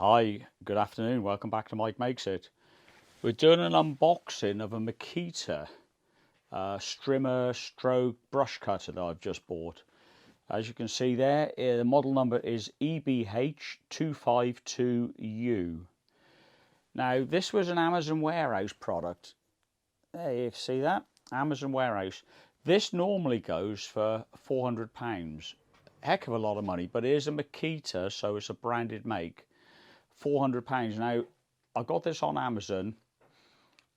Hi, good afternoon. Welcome back to Mike Makes It. We're doing an unboxing of a Makita strimmer stroke brush cutter that I've just bought. As you can see there, the model number is EBH252U. Now, this was an Amazon warehouse product. There you see that, Amazon warehouse. This normally goes for £400. Heck of a lot of money, but it is a Makita, so it's a branded make. £400. Now, I got this on Amazon.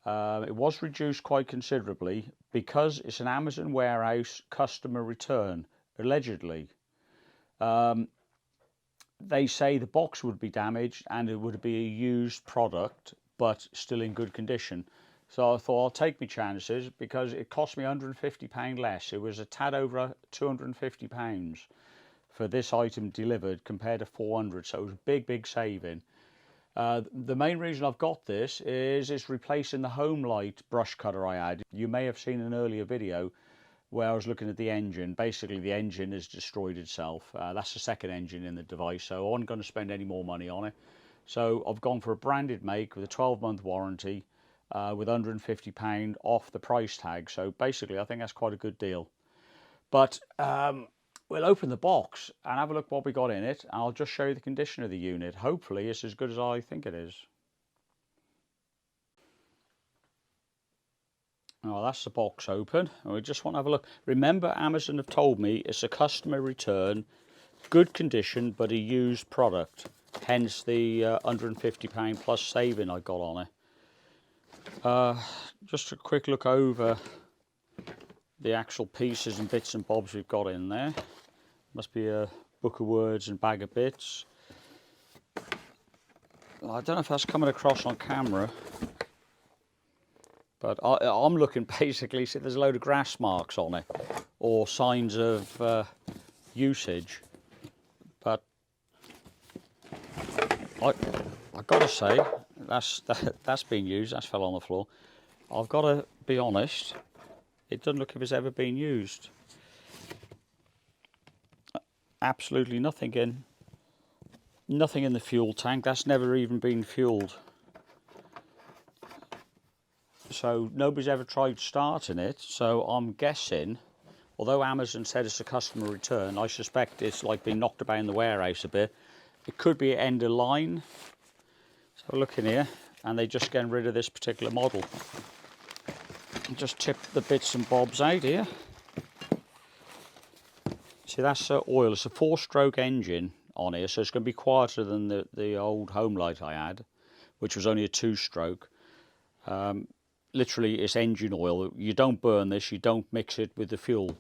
It was reduced quite considerably because it's an Amazon warehouse customer return, allegedly. They say the box would be damaged and it would be a used product, but still in good condition. So I thought I'll take my chances because it cost me £150 less. It was a tad over £250 for this item delivered compared to £400, so it was a big saving. The main reason I've got this is it's replacing the Homelite brush cutter I had. You may have seen an earlier video where I was looking at the engine. Basically, the engine has destroyed itself. That's the second engine in the device, so I wasn't going to spend any more money on it. So I've gone for a branded make with a 12-month warranty with £150 off the price tag. So basically, I think that's quite a good deal. But we'll open the box and have a look what we got in it. I'll just show you the condition of the unit. Hopefully it's as good as I think it is. Oh, that's the box open. And we just want to have a look. Remember, Amazon have told me it's a customer return, good condition, but a used product. Hence the £150 plus saving I got on it. Just a quick look over the actual pieces and bits and bobs we've got in there. Must be a book of words and bag of bits. I don't know if that's coming across on camera, but I'm looking basically, see there's a load of grass marks on it or signs of usage. But I've got to say that's been used. That fell on the floor. I've got to be honest, it doesn't look as if it's ever been used. Absolutely nothing in the fuel tank. That's never even been fueled. So nobody's ever tried starting it. So I'm guessing, although Amazon said it's a customer return, I suspect it's like being knocked about in the warehouse a bit. It could be end of line. So have a look in here, and they're just getting rid of this particular model. Just tip the bits and bobs out here. See, that's oil. It's a 4-stroke engine on here, so it's going to be quieter than the old Homelite I had, which was only a 2-stroke. Literally, it's engine oil. You don't burn this, you don't mix it with the fuel.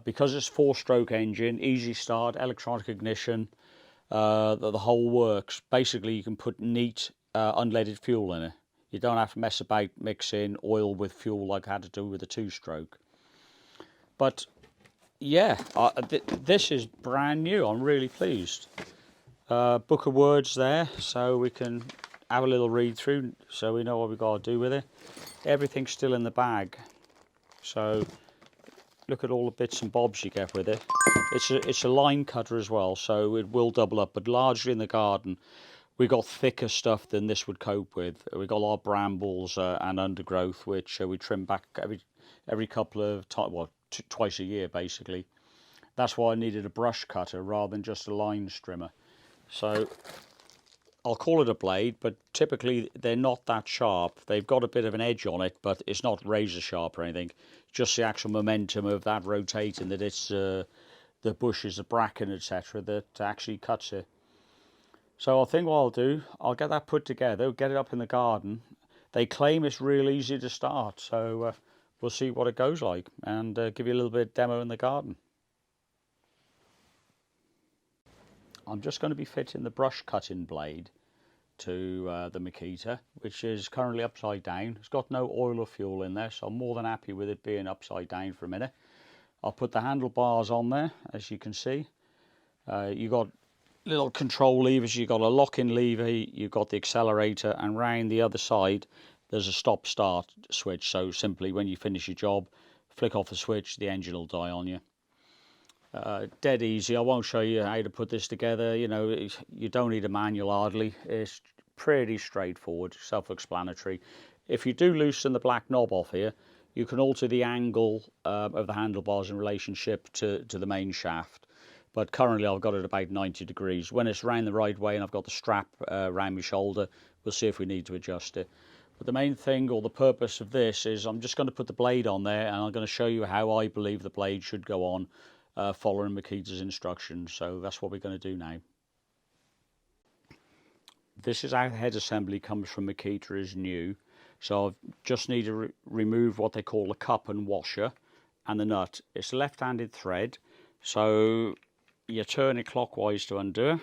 Because it's 4-stroke engine, easy start, electronic ignition, the whole works. Basically, you can put neat unleaded fuel in it. You don't have to mess about mixing oil with fuel like I had to do with a 2-stroke. But yeah, this is brand new. I'm really pleased. Book of words there, so we can have a little read through so we know what we've got to do with it. Everything's still in the bag. So look at all the bits and bobs you get with it. It's a line cutter as well, so it will double up, but largely in the garden. We got thicker stuff than this would cope with. We got a lot of brambles and undergrowth, which we trim back every couple of times, well, twice a year basically. That's why I needed a brush cutter rather than just a line strimmer. So I'll call it a blade, but typically they're not that sharp. They've got a bit of an edge on it, but it's not razor sharp or anything. Just the actual momentum of that rotating, that it's the bushes, the bracken, etc., that actually cuts it. So I think what I'll do, I'll get that put together, get it up in the garden. They claim it's real easy to start, so we'll see what it goes like and give you a little bit of demo in the garden. I'm just going to be fitting the brush cutting blade to the Makita, which is currently upside down. It's got no oil or fuel in there, so I'm more than happy with it being upside down for a minute. I'll put the handlebars on there, as you can see. You've got little control levers, you've got a lock-in lever, you've got the accelerator, and round the other side there's a stop-start switch. So simply when you finish your job, flick off the switch, the engine will die on you. Dead easy. I won't show you how to put this together. You know, you don't need a manual hardly. It's pretty straightforward, self-explanatory. If you do loosen the black knob off here, you can alter the angle of the handlebars in relationship to the main shaft. But currently I've got it about 90 degrees. When it's round the right way and I've got the strap around my shoulder, we'll see if we need to adjust it. But the main thing, or the purpose of this, is I'm just going to put the blade on there, and I'm going to show you how I believe the blade should go on, following Makita's instructions. So that's what we're going to do now. This is how the head assembly comes from Makita, is new. So I just need to remove what they call a cup and washer and the nut. It's a left-handed thread, so you turn it clockwise to undo.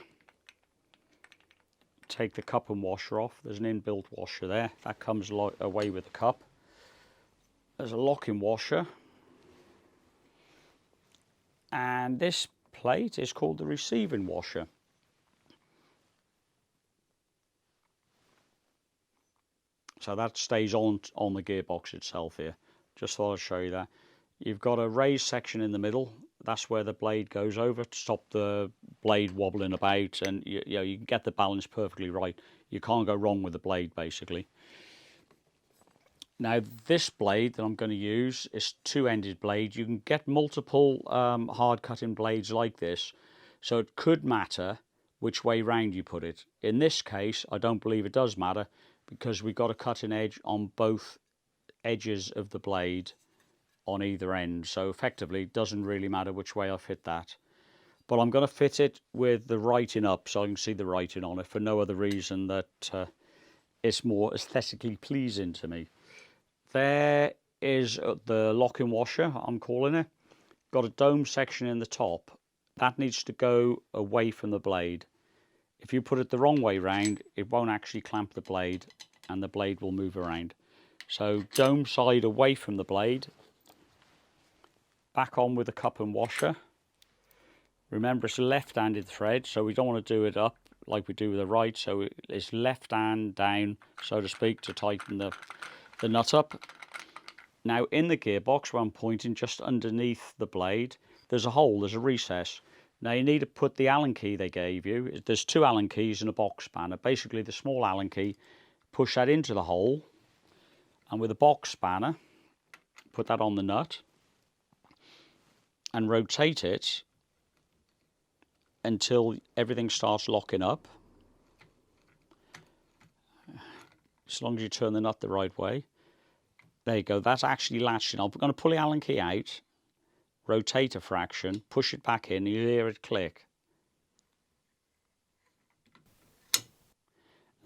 Take the cup and washer off. There's an inbuilt washer there. That comes away with the cup. There's a locking washer. And this plate is called the receiving washer. So that stays on the gearbox itself here. Just thought I'd show you that. You've got a raised section in the middle. That's where the blade goes over to stop the blade wobbling about, and you can get the balance perfectly right. You can't go wrong with the blade, basically. Now this blade that I'm going to use is two-ended blade. You can get multiple hard cutting blades like this, so it could matter which way round you put it. In this case, I don't believe it does matter, because we've got a cutting edge on both edges of the blade on either end, so effectively it doesn't really matter which way I fit that. But I'm going to fit it with the writing up so I can see the writing on it, for no other reason that it's more aesthetically pleasing to me. There is the locking washer, I'm calling it. Got a dome section in the top. That needs to go away from the blade. If you put it the wrong way round, it won't actually clamp the blade, and the blade will move around. So dome side away from the blade. Back on with the cup and washer. Remember, it's a left-handed thread, so we don't want to do it up like we do with the right. So it's left hand down, so to speak, to tighten the nut up. Now in the gearbox, where I'm pointing, just underneath the blade, there's a hole, there's a recess. Now you need to put the Allen key they gave you. There's two Allen keys and a box spanner. Basically the small Allen key, push that into the hole, and with a box spanner, put that on the nut and rotate it until everything starts locking up. As long as you turn the nut the right way. There you go, that's actually latching. I'm going to pull the Allen key out, rotate a fraction, push it back in, you hear it click. And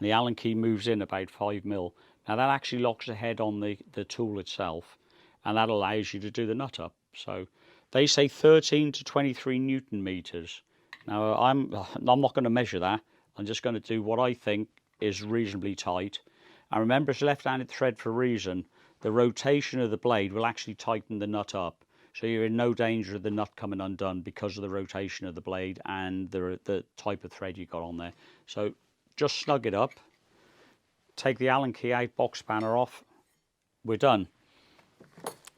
the Allen key moves in about 5mm. Now that actually locks the head on the tool itself, and that allows you to do the nut up. So they say 13 to 23 Newton meters. Now I'm not going to measure that. I'm just going to do what I think is reasonably tight. And remember, it's a left-handed thread for a reason. The rotation of the blade will actually tighten the nut up. So you're in no danger of the nut coming undone because of the rotation of the blade and the type of thread you got on there. So just snug it up. Take the Allen key out, box spanner off. We're done.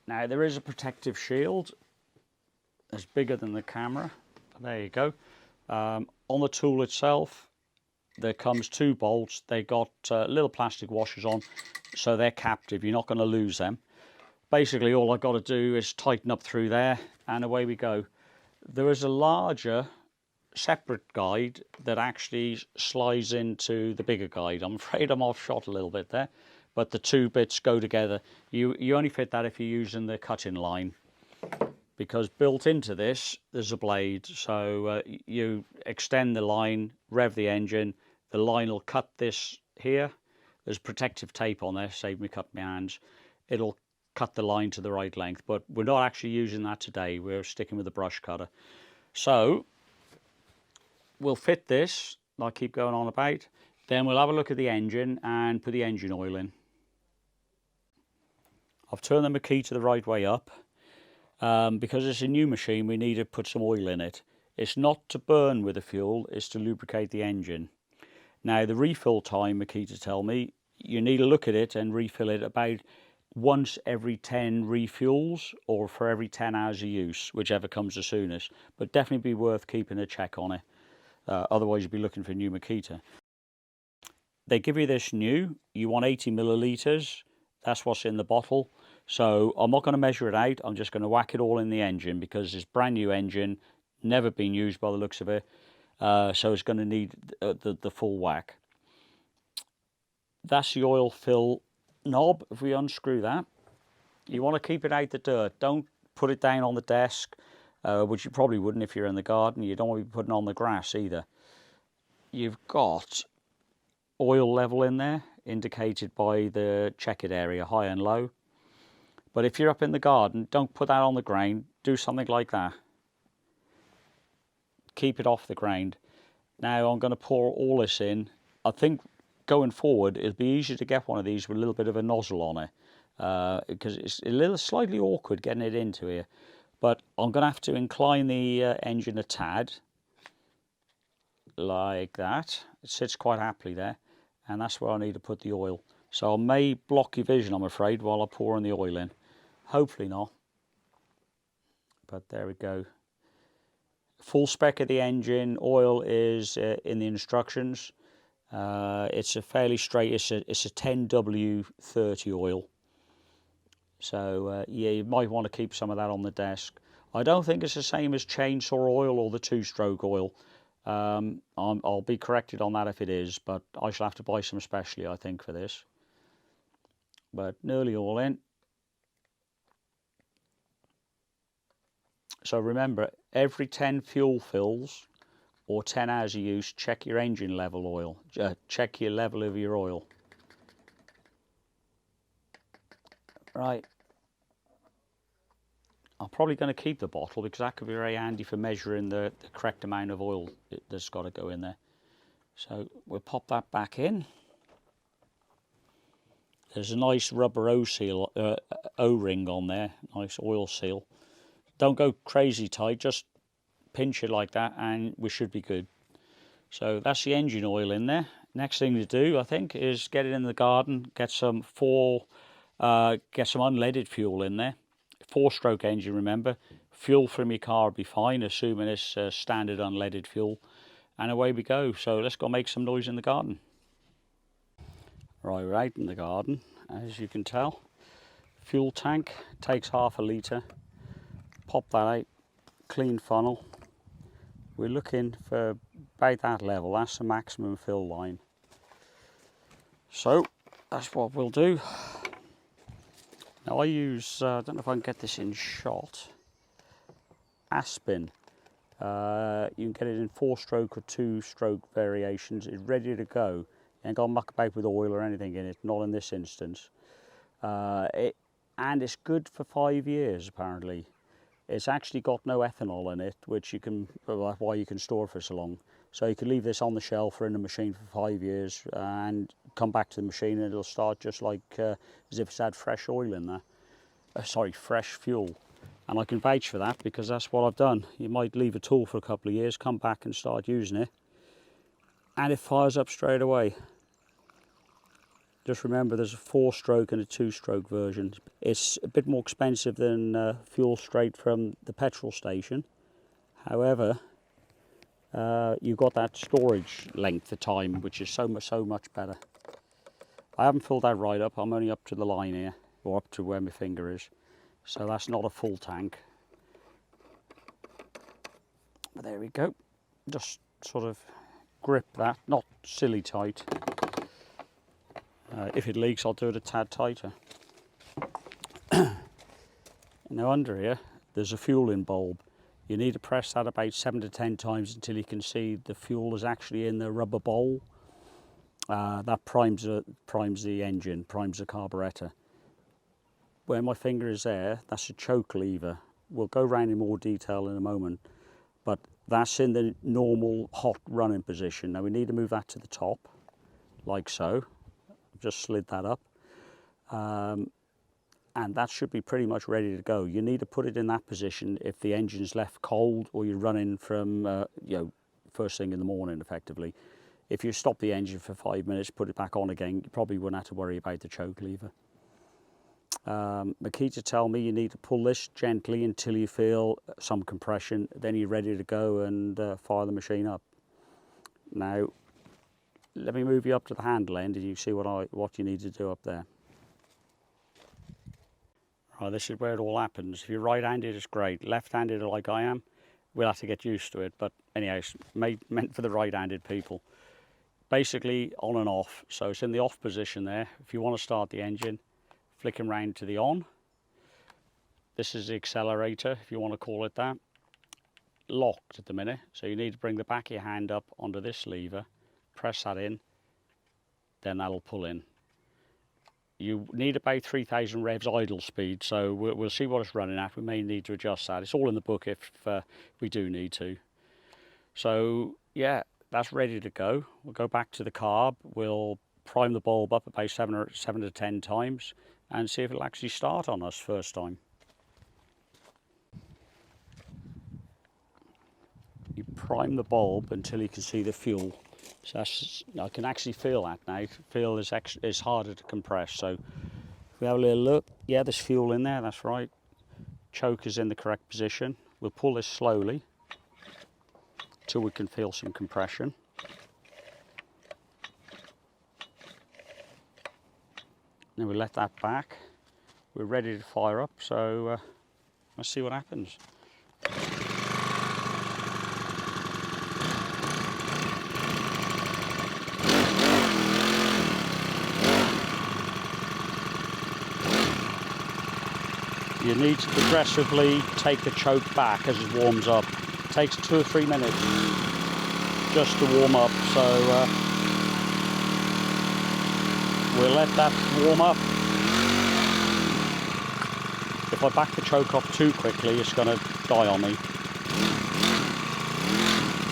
Now there is a protective shield. It's bigger than the camera. There you go. On the tool itself, there comes two bolts. They got little plastic washers on, so they're captive. You're not going to lose them. Basically, all I've got to do is tighten up through there, and away we go. There is a larger, separate guide that actually slides into the bigger guide. I'm afraid I'm off shot a little bit there, but the two bits go together. You only fit that if you're using the cutting line, because built into this there's a blade. So you extend the line, rev the engine, the line will cut this here. There's protective tape on there, save me cutting my hands. It'll cut the line to the right length, but we're not actually using that today. We're sticking with the brush cutter. So we'll fit this, I keep going on about, then we'll have a look at the engine and put the engine oil in. I've turned the Makita the right way up. Because it's a new machine, we need to put some oil in it. It's not to burn with the fuel, it's to lubricate the engine. Now the refill time, Makita tell me, you need to look at it and refill it about once every 10 refuels or for every 10 hours of use, whichever comes the soonest. But definitely be worth keeping a check on it. Otherwise you'll be looking for a new Makita. They give you this new, you want 80 millilitres, that's what's in the bottle. So I'm not going to measure it out, I'm just going to whack it all in the engine because it's brand new engine, never been used by the looks of it. So it's going to need the full whack. That's the oil fill knob. If we unscrew that, you want to keep it out the dirt. Don't put it down on the desk, which you probably wouldn't if you're in the garden. You don't want to be putting it on the grass either. You've got oil level in there, indicated by the checkered area, high and low. But if you're up in the garden, don't put that on the ground. Do something like that. Keep it off the ground. Now I'm going to pour all this in. I think going forward it'll be easier to get one of these with a little bit of a nozzle on it, because it's a little slightly awkward getting it into here. But I'm going to have to incline the engine a tad, like that. It sits quite happily there, and that's where I need to put the oil. So I may block your vision, I'm afraid, while I'm pouring the oil in. Hopefully not. But there we go. Full spec of the engine. Oil is in the instructions. It's a fairly straight, it's a 10W30 oil. So yeah, you might want to keep some of that on the desk. I don't think it's the same as chainsaw oil or the two-stroke oil. I'll be corrected on that if it is, but I shall have to buy some specially, I think, for this. But nearly all in. So remember, every 10 fuel fills or 10 hours of use, check your engine level oil. Check your level of your oil. Right. I'm probably going to keep the bottle because that could be very handy for measuring the correct amount of oil that's got to go in there. So we'll pop that back in. There's a nice rubber O-ring on there, nice oil seal. Don't go crazy tight, just pinch it like that and we should be good. So that's the engine oil in there. Next thing to do, I think, is get it in the garden, get some unleaded fuel in there. 4-stroke engine, remember. Fuel from your car will be fine, assuming it's standard unleaded fuel. And away we go. So let's go make some noise in the garden. Right, we're out in the garden, as you can tell. Fuel tank takes ½ a litre. Pop that out, clean funnel. We're looking for about that level. That's the maximum fill line. So that's what we'll do. Now I use, I don't know if I can get this in shot, Aspen. You can get it in 4-stroke or 2-stroke variations. It's ready to go. You ain't got to muck about with oil or anything in it, not in this instance. And it's good for 5 years apparently. It's actually got no ethanol in it, which you can, why you can store for so long. So you can leave this on the shelf or in the machine for 5 years and come back to the machine and it'll start just like as if it's had fresh oil in there. Sorry, fresh fuel. And I can vouch for that because that's what I've done. You might leave a tool for a couple of years, come back and start using it, and it fires up straight away. Just remember there's a 4-stroke and a 2-stroke version. It's a bit more expensive than fuel straight from the petrol station. However, you've got that storage length of time, which is so much better. I haven't filled that right up. I'm only up to the line here, or up to where my finger is. So that's not a full tank. But there we go. Just sort of grip that, not silly tight. If it leaks, I'll do it a tad tighter. Now under here, there's a fueling bulb. You need to press that about 7 to 10 times until you can see the fuel is actually in the rubber bowl. That primes the engine, primes the carburettor. Where my finger is there, that's a choke lever. We'll go round in more detail in a moment, but that's in the normal hot running position. Now we need to move that to the top, like so. Just slid that up, and that should be pretty much ready to go. You need to put it in that position if the engine's left cold or you're running from you know, first thing in the morning effectively. If you stop the engine for 5 minutes, put it back on again, you probably wouldn't have to worry about the choke lever. Makita tell me you need to pull this gently until you feel some compression, then you're ready to go and fire the machine up. Now, let me move you up to the handle end and you see what you need to do up there. Right, this is where it all happens. If you're right-handed, it's great. Left-handed, like I am, we'll have to get used to it. But anyhow, it's meant for the right-handed people. Basically on and off. So it's in the off position there. If you want to start the engine, flicking round to the on. This is the accelerator, if you want to call it that. Locked at the minute, so you need to bring the back of your hand up onto this lever, press that in, then that'll pull in. You need about 3,000 revs idle speed, so we'll see what it's running at. We may need to adjust that. It's all in the book if we do need to. So yeah, that's ready to go. We'll go back to the carb, we'll prime the bulb up about 7 to 10 times and see if it'll actually start on us first time. You prime the bulb until you can see the fuel. So I can actually feel that now. Fuel is harder to compress. So if we have a little look, yeah, there's fuel in there, that's right. Choke is in the correct position. We'll pull this slowly till we can feel some compression. Then we let that back. We're ready to fire up, so let's see what happens. You need to progressively take the choke back as it warms up. It takes 2 or 3 minutes just to warm up, so we'll let that warm up. If I back the choke off too quickly, it's going to die on me.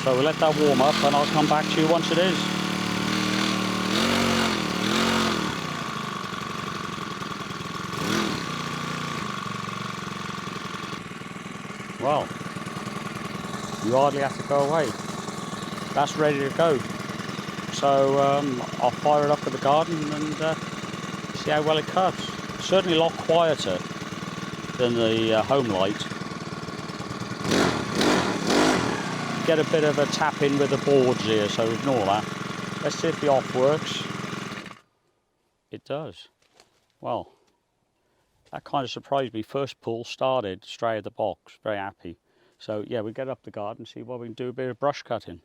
So we'll let that warm up and I'll come back to you once it is. Well, you hardly have to go away. That's ready to go. So I'll fire it up in the garden and see how well it cuts. Certainly a lot quieter than the Homelite. Get a bit of a tap in with the boards here, so ignore that. Let's see if the off works. It does. Well, that kind of surprised me. First pull started straight at the box. Very happy. So yeah, we get up the garden, see what we can do, a bit of brush cutting.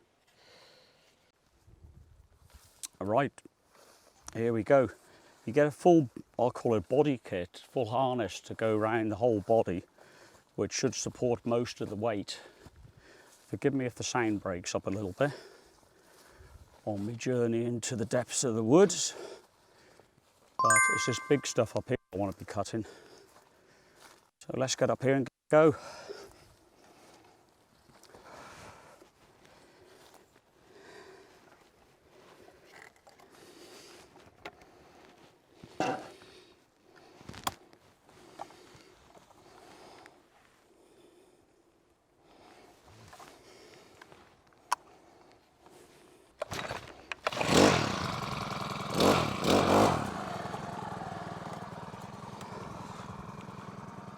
All right, here we go. You get a full, I'll call it body kit, full harness to go around the whole body, which should support most of the weight. Forgive me if the sound breaks up a little bit on my journey into the depths of the woods, but it's this big stuff up here I want to be cutting. So let's get up here and go.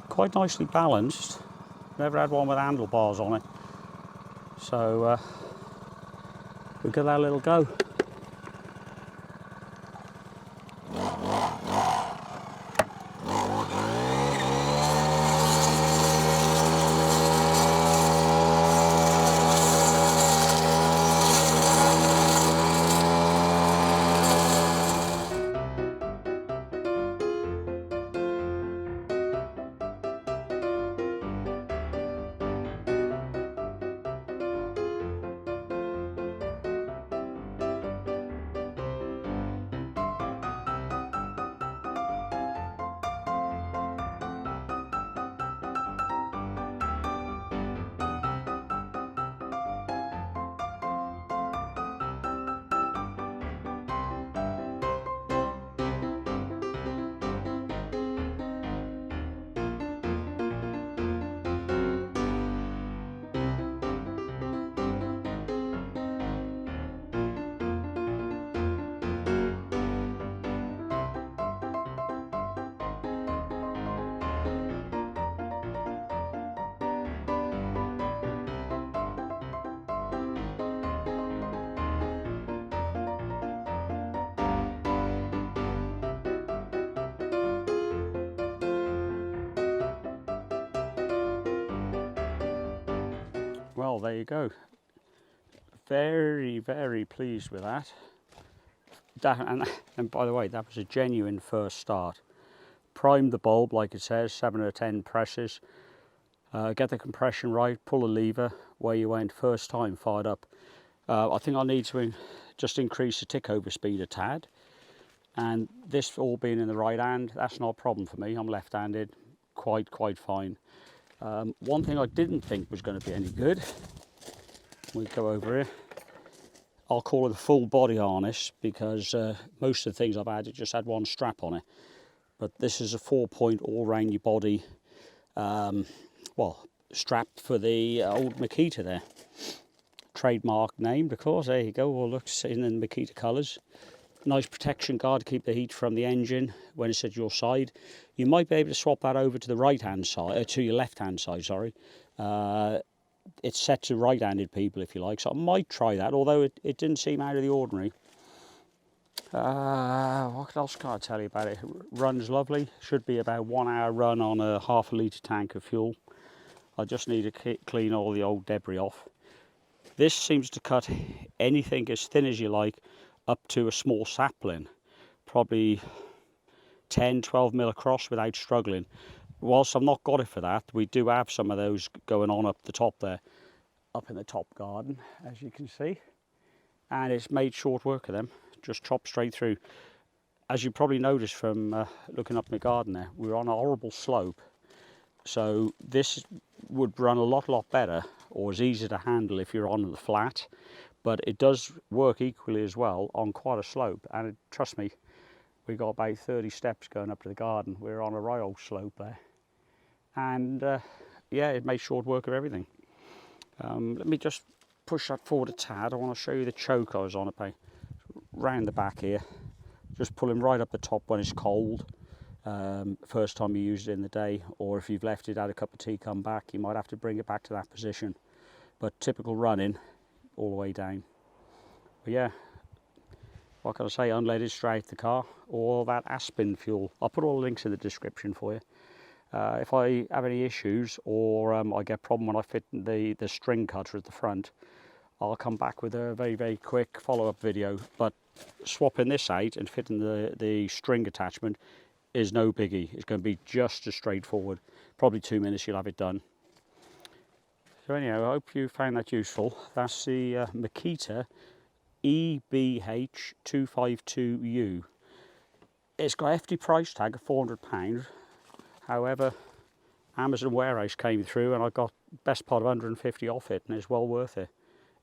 Quite nicely balanced. Never had one with handlebars on it. So we'll give that a little go. well, there you go. Very, very pleased with that. And by the way, that was a genuine first start. Prime the bulb, like it says, 7 or 10 presses. Get the compression right, pull a lever where you went first time, fired up. I think I need to just increase the tick over speed a tad. And this all being in the right hand, that's not a problem for me. I'm left-handed, quite fine. One thing I didn't think was going to be any good, we go over here, I'll call it a full body harness, because most of the things I've had, it just had one strap on it. But this is a 4-point all round your body, well, strap for the old Makita there. Trademark named, of course, there you go, all looks in the Makita colours. Nice protection guard to keep the heat from the engine when it's at your side. You might be able to swap that over to the right hand side, to your left hand side, sorry. It's set to right-handed people if you like, so I might try that, although it didn't seem out of the ordinary. What else can I tell you about it? It runs lovely, should be about 1 hour run on a ½ litre tank of fuel. I just need to clean all the old debris off. This seems to cut anything as thin as you like up to a small sapling, probably 10-12 mil across without struggling. Whilst I've not got it for that, we do have some of those going on up the top there, up in the top garden, as you can see. And it's made short work of them, just chop straight through. As you probably noticed from looking up my garden there, we're on a horrible slope. So this would run a lot better, or is easier to handle if you're on the flat. But it does work equally as well on quite a slope. And trust me, we got about 30 steps going up to the garden. We're on a right old slope there. And yeah, it makes short work of everything. Let me just push that forward a tad. I want to show you the choke I was on about. Round the back here, just pull him right up the top when it's cold. First time you use it in the day, or if you've left it, had a cup of tea, come back, you might have to bring it back to that position. But typical running all the way down. But yeah, what can I say, unleaded straight the car, or that Aspen fuel. I'll put all the links in the description for you. If I have any issues, or I get a problem when I fit the string cutter at the front, I'll come back with a very quick follow-up video. But swapping this out and fitting the string attachment is no biggie. It's going to be just as straightforward. Probably 2 minutes you'll have it done. So anyhow, I hope you found that useful. That's the Makita EBH252U. It's got a hefty price tag of £400. However, Amazon warehouse came through and I got best part of 150 off it, and it's well worth it.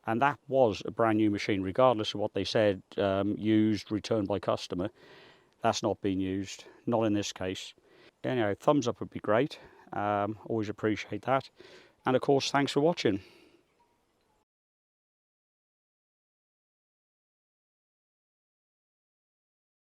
And that was a brand new machine, regardless of what they said, used, returned by customer. That's not been used, not in this case. Anyway, thumbs up would be great. Always appreciate that. And of course, thanks for watching.